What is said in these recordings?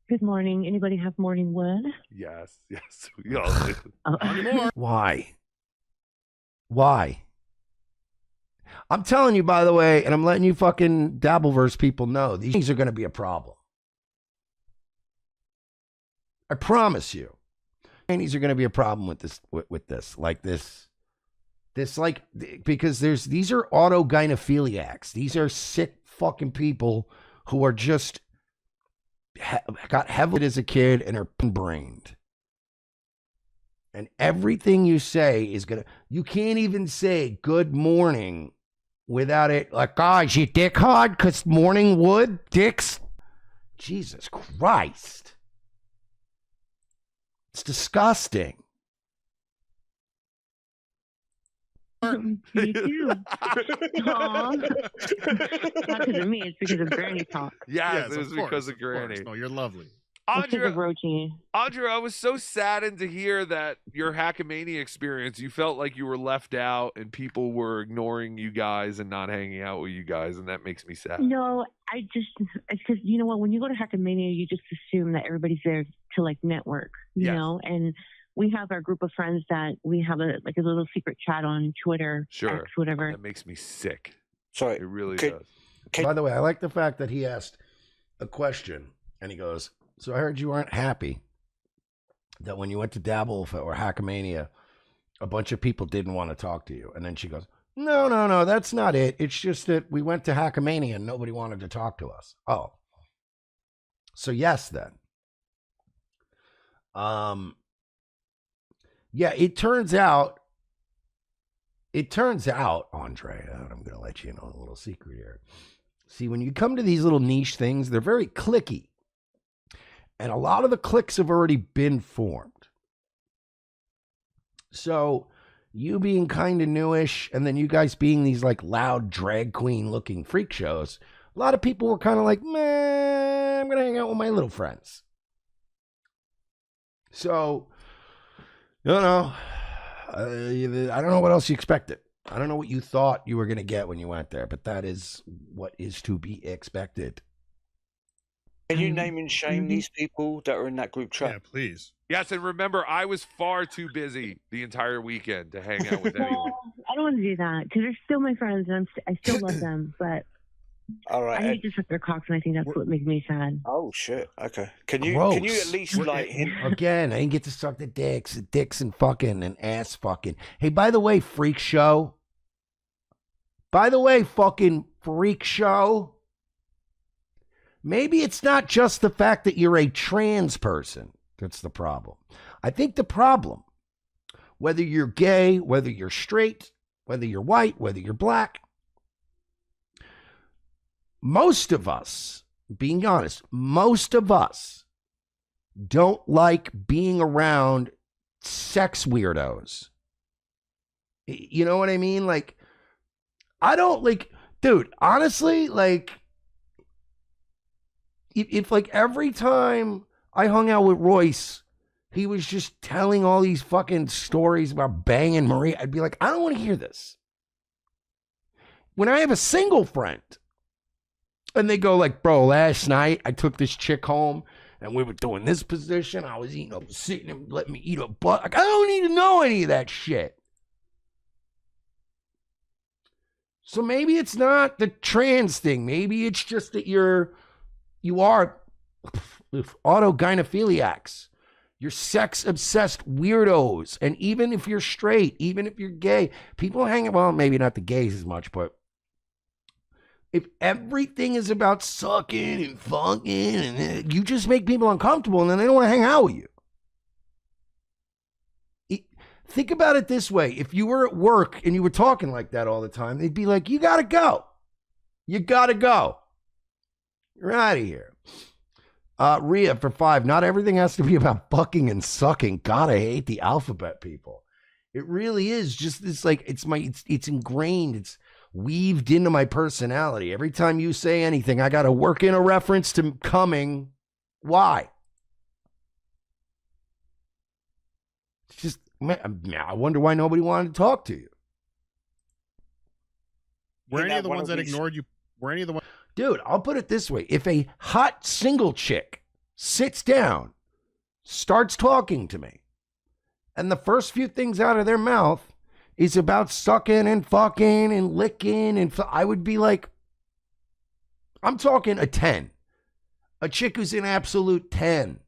Good morning. Anybody have morning wood? Yes. We all do. Oh. Why? I'm telling you, by the way, and I'm letting you fucking Dabbleverse people know, these things are going to be a problem. I promise you. These are going to be a problem with this, because these are autogynephiliacs. These are sick fucking people who are just got heavily as a kid and are brained. And everything you say is you can't even say good morning without it like, guys, you dick hard because morning wood, dicks. Jesus Christ. It's disgusting. Me too. Aw. Not because of me, it's because of Granny talk. Yes, it was because of Granny. No, you're lovely. Andrea, I was so saddened to hear that your Hackamania experience, you felt like you were left out and people were ignoring you guys and not hanging out with you guys, and that makes me sad. No, it's because, you know what, when you go to Hackamania, you just assume that everybody's there to, like, network, you know, and we have our group of friends that we have a little secret chat on Twitter, sure, X, whatever. That makes me sick. Sorry, it really does. By the way, I like the fact that he asked a question and he goes, so I heard you weren't happy that when you went to Dabble or Hackamania, a bunch of people didn't want to talk to you. And then she goes, no, that's not it. It's just that we went to Hackamania and nobody wanted to talk to us. Oh. So yes, then. Yeah, it turns out, Andrea, and I'm going to let you know a little secret here. See, when you come to these little niche things, they're very cliquey. And a lot of the cliques have already been formed. So you being kind of newish, and then you guys being these like loud drag queen looking freak shows, a lot of people were kind of like, man, I'm going to hang out with my little friends. So, I don't know what else you expected. I don't know what you thought you were going to get when you went there, but that is what is to be expected. Can you name and shame these people that are in that group chat? Yeah, please. Yes, and remember, I was far too busy the entire weekend to hang out with anyone. I don't want to do that because they're still my friends and I still love them, but all right, I hate to suck their cocks, and I think that's what makes me sad. Oh shit! Okay, can you at least like again? I didn't get to suck the dicks and fucking and ass fucking. Hey, by the way, freak show. By the way, fucking freak show. Maybe it's not just the fact that you're a trans person that's the problem. I think the problem, whether you're gay, whether you're straight, whether you're white, whether you're black, most of us, being honest, most of us don't like being around sex weirdos. You know what I mean? Like, I don't like, dude, honestly, like, if like every time I hung out with Royce, he was just telling all these fucking stories about banging Marie, I'd be like, I don't want to hear this. When I have a single friend and they go like, bro, last night I took this chick home and we were doing this position. I was sitting and letting me eat a butt. Like, I don't need to know any of that shit. So maybe it's not the trans thing. Maybe it's just that you are autogynephiliacs. You're sex-obsessed weirdos. And even if you're straight, even if you're gay, people hang, well, maybe not the gays as much, but if everything is about sucking and fucking, and you just make people uncomfortable and then they don't want to hang out with you. Think about it this way. If you were at work and you were talking like that all the time, they'd be like, you got to go. You got to go. You're out of here. Rhea for 5. Not everything has to be about fucking and sucking. God, I hate the alphabet people. It really is just this, like, it's ingrained. It's weaved into my personality. Every time you say anything, I got to work in a reference to coming. Why? It's just, man, I wonder why nobody wanted to talk to you. Were any of the ones that ignored you? Were any of the ones? Dude, I'll put it this way. If a hot single chick sits down, starts talking to me. And the first few things out of their mouth is about sucking and fucking and licking. And I would be like, I'm talking a 10. A chick who's an absolute 10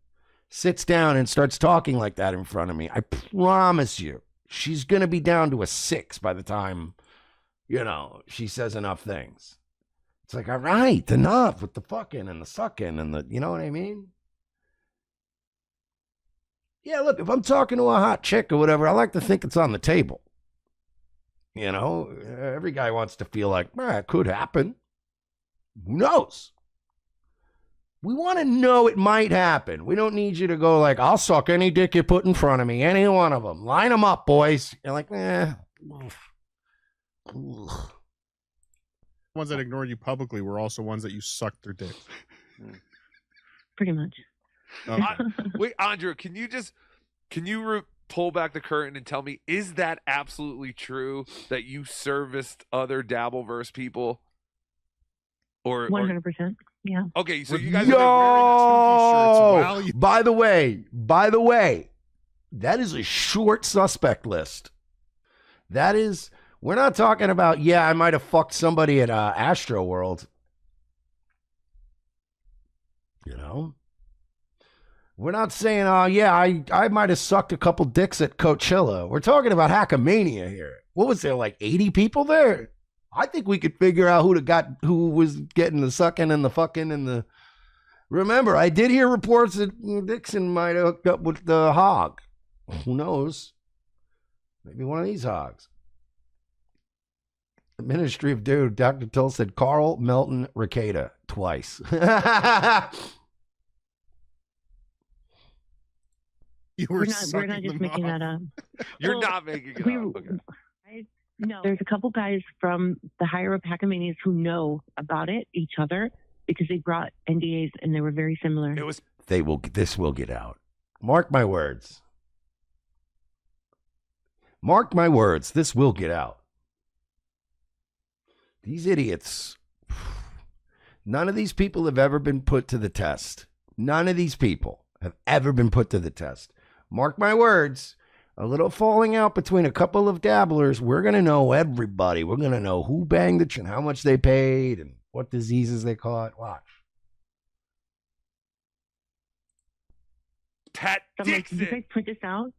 sits down and starts talking like that in front of me. I promise you, she's going to be down to a 6 by the time, she says enough things. It's like, all right, enough with the fucking and the sucking and the, you know what I mean? Yeah, look, if I'm talking to a hot chick or whatever, I like to think it's on the table. Every guy wants to feel like, it could happen. Who knows? We want to know it might happen. We don't need you to go like, I'll suck any dick you put in front of me, any one of them. Line them up, boys. You're like, Ones that ignored you publicly were also ones that you sucked their dicks. Pretty much. Okay. Wait, Andrea, can you pull back the curtain and tell me, is that absolutely true that you serviced other Dabbleverse people? Or 100%. Yeah. Okay, so you guys Yo! Are wearing By the way, that is a short suspect list. That is, we're not talking about, I might have fucked somebody at Astro World. We're not saying, I might have sucked a couple dicks at Coachella. We're talking about Hackamania here. What was there, like 80 people there? I think we could figure out who was getting the sucking and the fucking and the. Remember, I did hear reports that Dixon might have hooked up with the hog. Who knows? Maybe one of these hogs. The Ministry of Dude, Dr. Till said Carl Melton Ricada twice. We're not just making that up. You're not making it up. Okay. No, there's a couple guys from the higher up Hackamanias who know about each other, because they brought NDAs and they were very similar. This will get out. Mark my words. Mark my words, this will get out. These idiots, none of these people have ever been put to the test. None of these people have ever been put to the test. Mark my words. A little falling out between a couple of dabblers, we're going to know everybody. We're going to know who banged it and how much they paid and what diseases they caught. Watch. Pat Dixon. Did you guys print this out?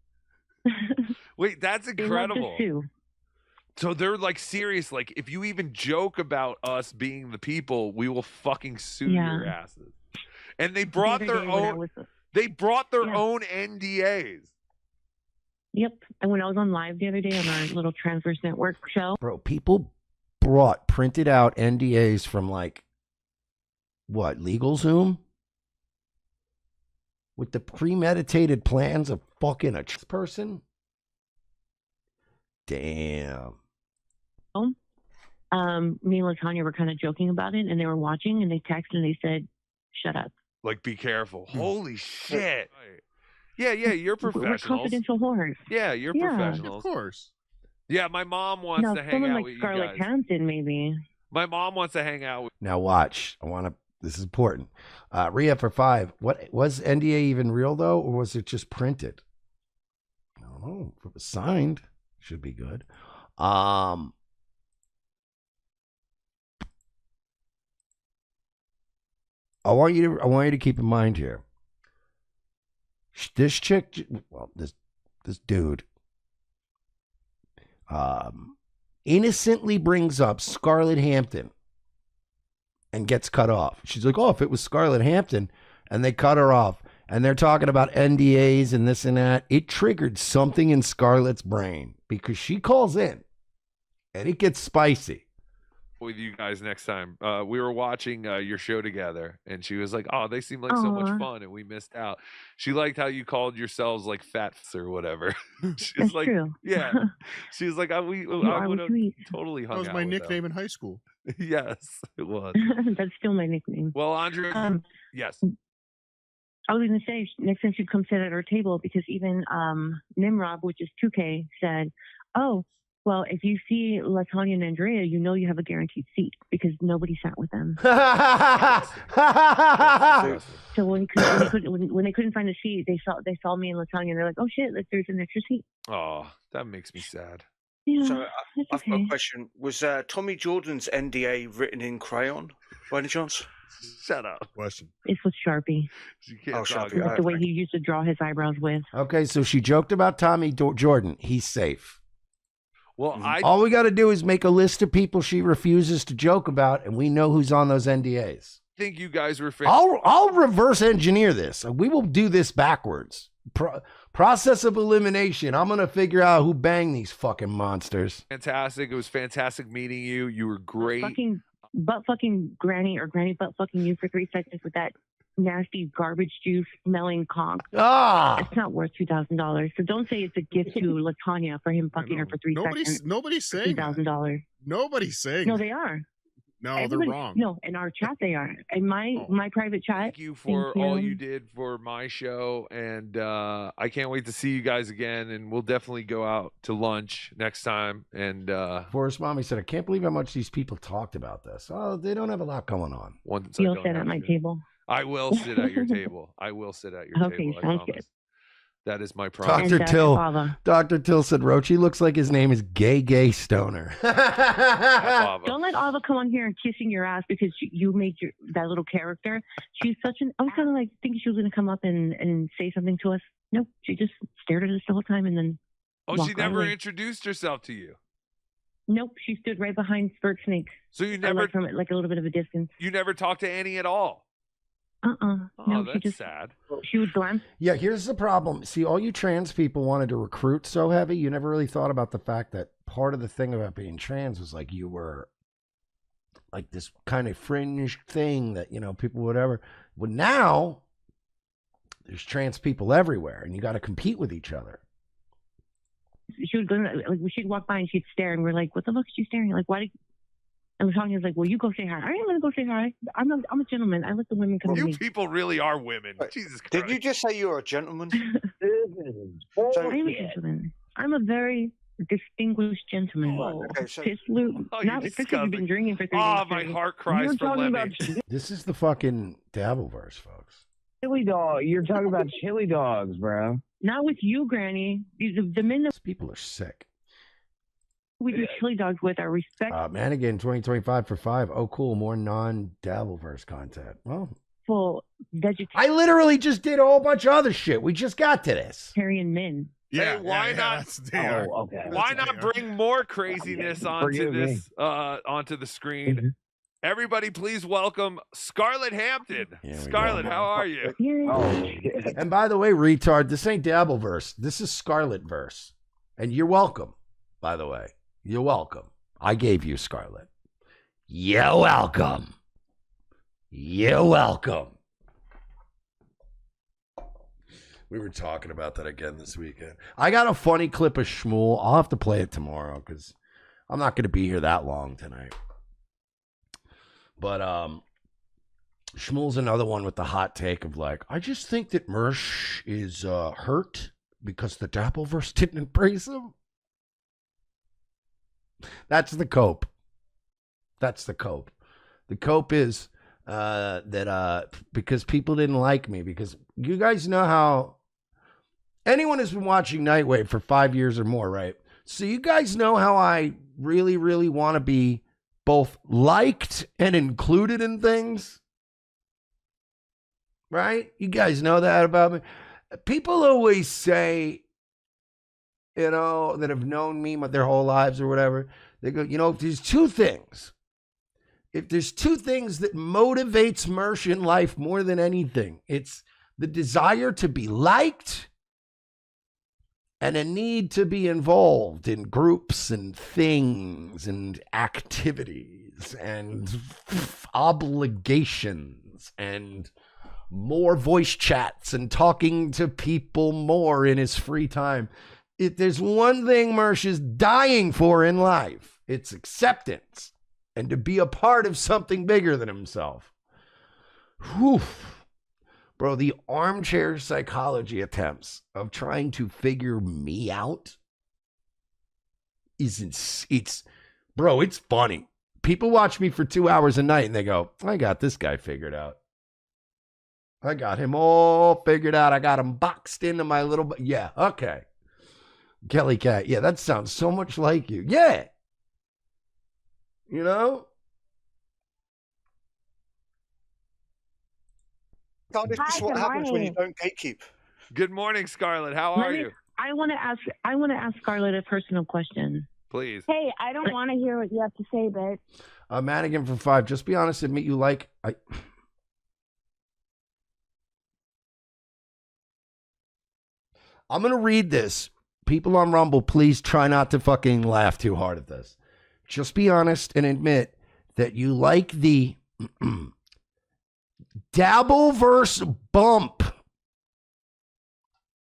Wait, that's incredible. So they're like serious. Like, if you even joke about us being the people, we will fucking sue your asses. And they brought their own. They brought their own NDAs. Yep. And when I was on live the other day on our little Transverse Network show. Bro, people brought printed out NDAs from like, what, LegalZoom? With the premeditated plans of fucking a person? Damn. Me and LaTanya were kind of joking about it, and they were watching, and they texted and they said, shut up. Like, be careful. Holy shit. Yeah, you're professionals. We're confidential whores. Yeah, you're professionals. Of course. Yeah, my mom wants to hang out with Scarlett you guys. Hampton, maybe. My mom wants to hang out with. Now watch. This is important. Rhea for 5. What was NDA even real though, or was it just printed? I don't know. If it was signed, should be good. I want you to keep in mind here. This chick, this dude, innocently brings up Scarlett Hampton and gets cut off. She's like, oh, if it was Scarlett Hampton, and they cut her off, and they're talking about NDAs and this and that, it triggered something in Scarlett's brain because she calls in, and it gets spicy. With you guys next time. We were watching your show together, and she was like, oh, they seem like so much fun, and we missed out. She liked how you called yourselves like fats or whatever. She's like, true. Yeah. She was like, I would have totally hung out. That was my nickname in high school. Yes, it was. That's still my nickname. Well, Andrea, yes. I was going to say, next time she'd come sit at our table, because even Nimrod, which is 2K, said, oh, Well, if you see LaTanya and Andrea, you know you have a guaranteed seat because nobody sat with them. So when they couldn't find a seat, they saw me and LaTanya, and they're like, "Oh shit, there's an extra seat." Oh, that makes me sad. Yeah, So I've okay. got a question. Was Tommy Jordan's NDA written in crayon by any chance? Shut up. Question. It's with Sharpie. You can't Oh, talk Sharpie. about Like the way he used to draw his eyebrows with. Okay, so she joked about Tommy Jordan. He's safe. Well, All we got to do is make a list of people she refuses to joke about, and we know who's on those NDAs. think you guys were. I'll reverse engineer this. We will do this backwards. Process of elimination. I'm gonna figure out who banged these fucking monsters. Fantastic. It was fantastic meeting you. You were great. Butt fucking granny or granny butt fucking you for 3 seconds with that nasty garbage juice smelling conch. It's not worth $2,000. So don't say it's a gift to LaTanya for him fucking her for 3 seconds. Nobody's saying $2,000. Nobody's saying. No, they are. No, they're wrong. No, in our chat they are. In my private chat. Thank you for all you did for my show, and I can't wait to see you guys again. And we'll definitely go out to lunch next time. And Forrest Mommy said, "I can't believe how much these people talked about this. Oh, they don't have a lot going on." You'll sit at my table. I will sit at your table. I will sit at your table. Okay, sounds good. That is my promise. Dr. Till said, Rochi looks like his name is Gay Stoner. Don't let Ava come on here and kissing your ass because you made that little character. She's such an. I was kind of like thinking she was going to come up and say something to us. Nope, she just stared at us the whole time and then. Oh, she never introduced herself to you. Nope, she stood right behind Spurt Snake. So you never from like a little bit of a distance. You never talked to Annie at all. No, that's she just sad. She would glance. Yeah, here's the problem. See, all you trans people wanted to recruit so heavy, you never really thought about the fact that part of the thing about being trans was like you were like this kind of fringe thing that, people whatever. Well, now there's trans people everywhere, and you got to compete with each other. She would go like she'd walk by and she'd stare, and we're like, "What the fuck is she staring? Like, why did?" And LaTanya was like, "Well, you go say hi." I ain't gonna go say hi. I'm a gentleman. I let the women come to me. You people really are women. Jesus Christ. Did you just say you're a gentleman? I'm a gentleman. I'm a very distinguished gentleman. Okay, so not because you've been drinking for 3 days. Oh, my heart cries for Lemmy. This is the fucking Dabbleverse, folks. Chili dog. You're talking about chili dogs, bro. Not with you, Granny. The men that people are sick. We do chili dogs with our respect. Manigan 2025 for 5. Oh, cool. More non-Dabbleverse content. Well, full vegetarian. I literally just did a whole bunch of other shit. We just got to this. Vegetarian men. Yeah, hey, why not? Okay. Why not bring more craziness onto the screen? Mm-hmm. Everybody, please welcome Scarlett Hampton. Scarlett, how are you? And by the way, retard, this ain't Dabbleverse. This is Scarlettverse. And you're welcome, by the way. You're welcome. I gave you Scarlett. You're welcome. You're welcome. We were talking about that again this weekend. I got a funny clip of Shmuel. I'll have to play it tomorrow because I'm not going to be here that long tonight. But Shmuel's another one with the hot take of like, I just think that Mersh is hurt because the Dabbleverse didn't embrace him. That's the cope. That's the cope. The cope is that because people didn't like me, because you guys know how anyone has been watching Nightwave for 5 years or more, right? So you guys know how I really, really want to be both liked and included in things, right? You guys know that about me. People always say, that have known me their whole lives or whatever, they go, if there's two things that motivates Mersh in life more than anything, it's the desire to be liked and a need to be involved in groups and things and activities and obligations and more voice chats and talking to people more in his free time. If there's one thing Mersh is dying for in life, it's acceptance and to be a part of something bigger than himself. Whew. Bro, the armchair psychology attempts of trying to figure me out it's bro, it's funny. People watch me for 2 hours a night and they go, I got this guy figured out. I got him all figured out. I got him boxed into my little... Yeah, okay. Kelly Cat. Yeah, that sounds so much like you. Yeah. You know? This is what happens when you don't gatekeep. Good morning, Scarlett. How are you? I want to ask Scarlett a personal question. Please. Hey, I don't want to hear what you have to say, but... Madigan for 5. Just be honest. Admit you like... I'm going to read this. People on Rumble, please try not to fucking laugh too hard at this. Just be honest and admit that you like the Dabbleverse bump.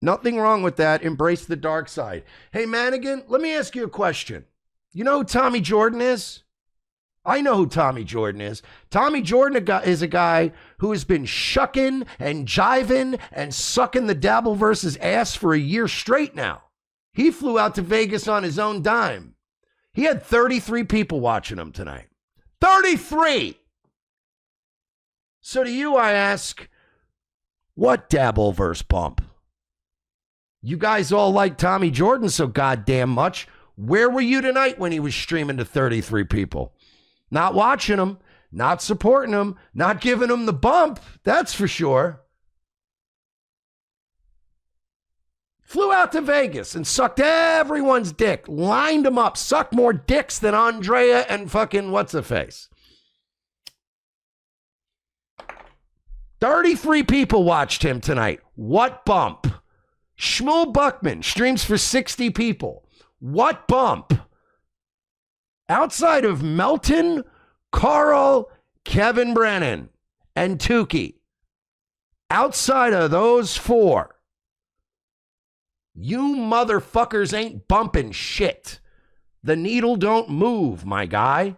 Nothing wrong with that. Embrace the dark side. Hey, Madigan, let me ask you a question. You know who Tommy Jordan is? I know who Tommy Jordan is. Tommy Jordan is a guy who has been shucking and jiving and sucking the Dabbleverse's ass for a year straight now. He flew out to Vegas on his own dime. He had 33 people watching him tonight. 33! So to you, I ask, what Dabbleverse bump? You guys all like Tommy Jordan so goddamn much. Where were you tonight when he was streaming to 33 people? Not watching him, not supporting him, not giving him the bump. That's for sure. Flew out to Vegas and sucked everyone's dick. Lined them up. Sucked more dicks than Andrea and fucking what's-a-face. 33 people watched him tonight. What bump? Shmuel Buckman streams for 60 people. What bump? Outside of Melton, Carl, Kevin Brennan, and Tukey, outside of those 4, you motherfuckers ain't bumping shit. The needle don't move, my guy.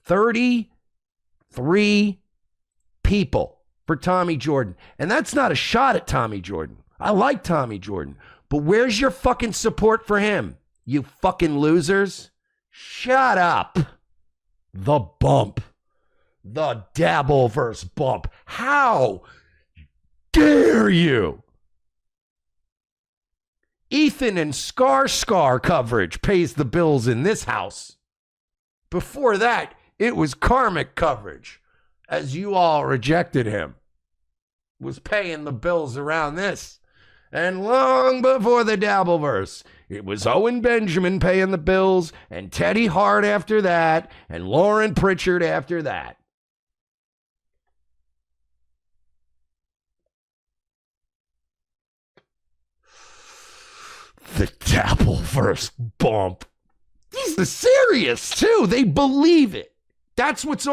33 people for Tommy Jordan. And that's not a shot at Tommy Jordan. I like Tommy Jordan. But where's your fucking support for him, you fucking losers? Shut up. The bump. The Dabbleverse bump. How dare you? Ethan and Scar coverage pays the bills in this house. Before that, it was karmic coverage, as you all rejected him. Was paying the bills around this. And long before the Dabbleverse, it was Owen Benjamin paying the bills, and Teddy Hart after that, and Lauren Pritchard after that. The Dabbleverse bump. These are serious, too. They believe it. That's what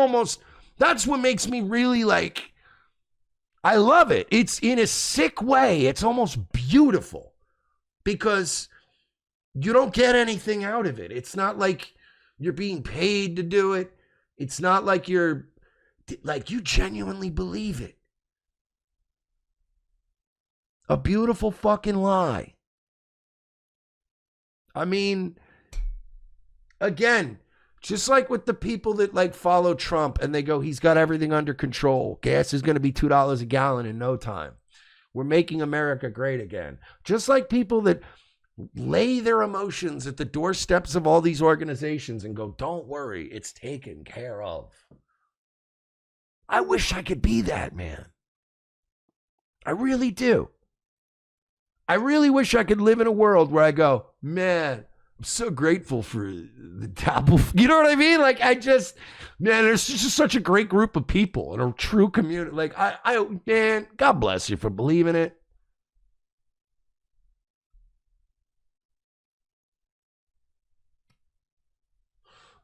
makes me really like... I love it. It's in a sick way. It's almost beautiful because you don't get anything out of it. It's not like you're being paid to do it. It's not like you genuinely believe it. A beautiful fucking lie. I mean, again, just like with the people that like follow Trump and they go, he's got everything under control. Gas is going to be $2 a gallon in no time. We're making America great again. Just like people that lay their emotions at the doorsteps of all these organizations and go, don't worry, it's taken care of. I wish I could be that, man. I really do. I really wish I could live in a world where I go, man, I'm so grateful for the Dabble. You know what I mean? Like, there's just such a great group of people and a true community. Like, man, God bless you for believing it.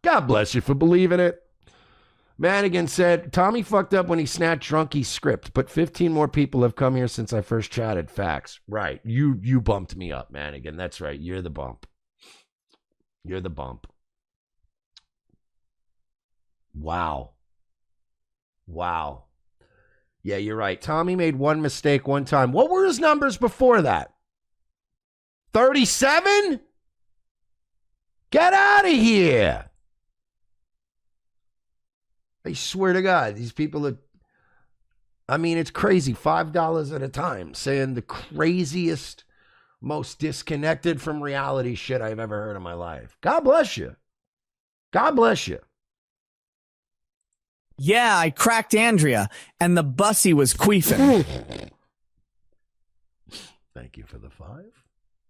God bless you for believing it. Madigan said, Tommy fucked up when he snatched Drunky's script, but 15 more people have come here since I first chatted. Facts. Right. You bumped me up, Madigan. That's right. You're the bump. You're the bump. Wow. Yeah, you're right. Tommy made one mistake one time. What were his numbers before that? 37? Get out of here. I swear to God, these people are, I mean, it's crazy. $5 at a time saying the craziest, most disconnected from reality shit I've ever heard in my life. God bless you. God bless you. Yeah, I cracked Andrea, and the bussy was queefing. Thank you for the 5.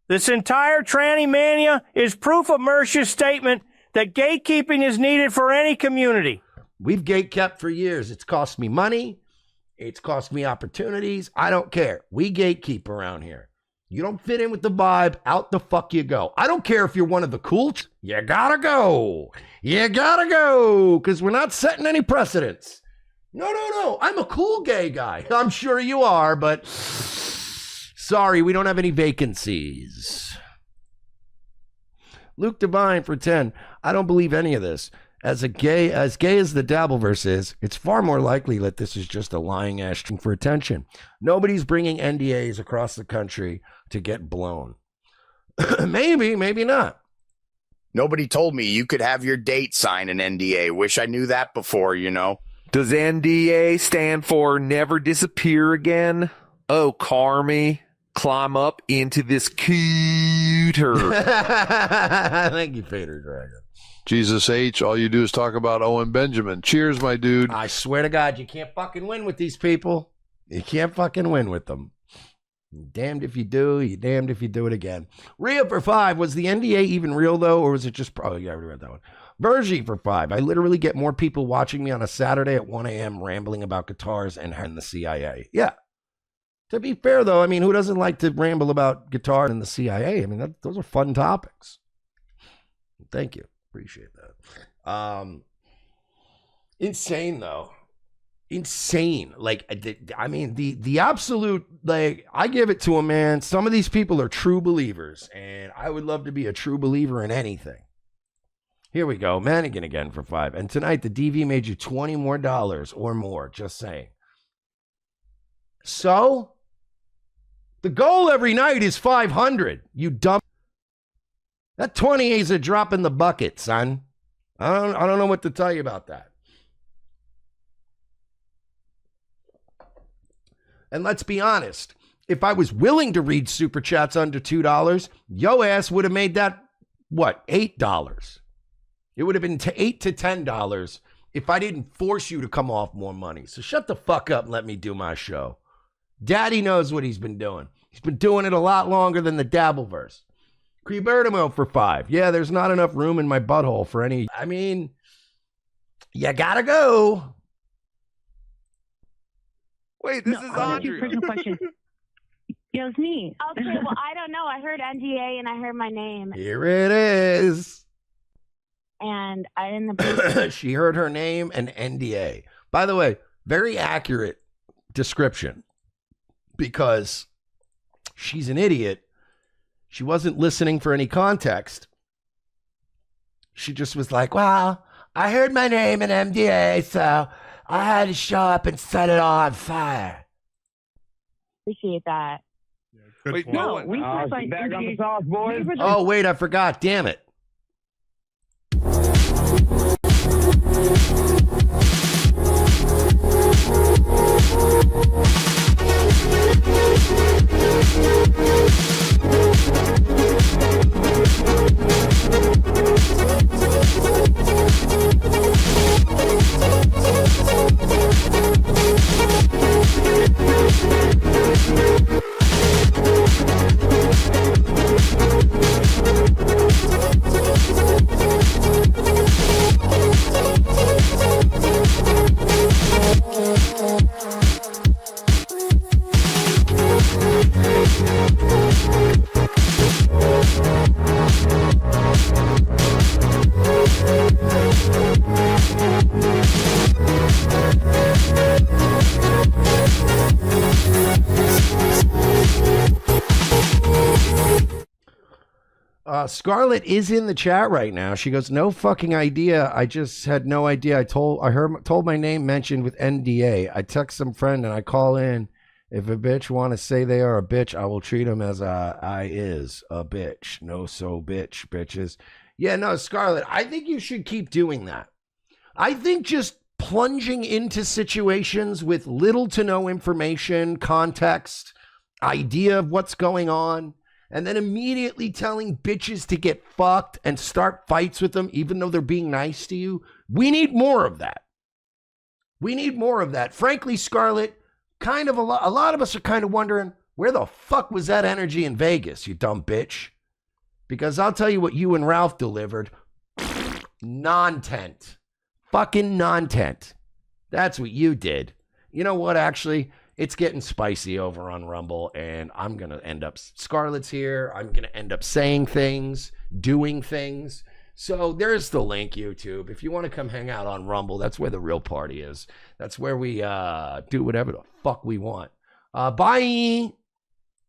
This entire tranny mania is proof of Mersh's statement that gatekeeping is needed for any community. We've gatekept for years. It's cost me money. It's cost me opportunities. I don't care. We gatekeep around here. You don't fit in with the vibe, out the fuck you go. I don't care if you're one of the cools. You gotta go. You gotta go, because we're not setting any precedents. No. I'm a cool gay guy. I'm sure you are, but sorry, we don't have any vacancies. Luke Devine for 10. I don't believe any of this. As gay as the Dabbleverse is, it's far more likely that this is just a lying ass for attention. Nobody's bringing NDAs across the country to get blown. maybe not. Nobody told me you could have your date sign an NDA. Wish I knew that before, you know. Does NDA stand for never disappear again? Oh, Carmy, climb up into this cooter. Thank you, Fader Dragon. Jesus H, all you do is talk about Owen Benjamin. Cheers, my dude. I swear to God, you can't fucking win with these people. You can't fucking win with them. You're damned if you do, you're damned if you do it again. Rhea for 5. Was the NDA even real, though, or was it just... Oh, yeah, I already read that one. Virgie for 5. I literally get more people watching me on a Saturday at 1 a.m. rambling about guitars and the CIA. Yeah. To be fair, though, I mean, who doesn't like to ramble about guitar and the CIA? I mean, those are fun topics. Thank you. Appreciate that. Insane, though. Insane. Like, I mean, the absolute, like, I give it to a man. Some of these people are true believers, and I would love to be a true believer in anything. Here we go. Mannequin again for 5. And tonight, the DV made you $20 more or more. Just saying. So, the goal every night is 500. You dumb. That 20 is a drop in the bucket, son. I don't know what to tell you about that. And let's be honest. If I was willing to read super chats under $2, yo ass would have made that, what, $8. It would have been $8 to $10 if I didn't force you to come off more money. So shut the fuck up and let me do my show. Daddy knows what he's been doing. He's been doing it a lot longer than the Dabbleverse. Crebertimo for 5. Yeah, there's not enough room in my butthole for any... I mean, you gotta go. Wait, this is Andrea. Personal question. Yeah, it's me. Okay, well, I don't know. I heard NDA and I heard my name. Here it is. And I didn't... She heard her name and NDA. By the way, very accurate description. Because she's an idiot. She wasn't listening for any context. She just was like, well, I heard my name in MDA, so I had to show up and set it all on fire. Appreciate that. Good Wait, point. no, Back on the sauce, boys. Oh, wait, I forgot. Damn it. Scarlett is in the chat right now. She goes, no fucking idea. I just had no idea. I told my name mentioned with NDA. I text some friend and I call in. If a bitch want to say they are a bitch, I will treat them as I is a bitch. No, so bitch, bitches. Yeah, no, Scarlett, I think you should keep doing that. I think just plunging into situations with little to no information, context, idea of what's going on, and then immediately telling bitches to get fucked and start fights with them, even though they're being nice to you. We need more of that. We need more of that. Frankly, Scarlett, kind of a lot of us are kind of wondering, where the fuck was that energy in Vegas, you dumb bitch? Because I'll tell you what you and Ralph delivered. Non-tent. Fucking non-tent. That's what you did. You know what, actually? It's getting spicy over on Rumble, and I'm going to end up, Scarlett's here. I'm going to end up saying things, doing things. So there's the link, YouTube. If you want to come hang out on Rumble, that's where the real party is. That's where we do whatever the fuck we want. Bye.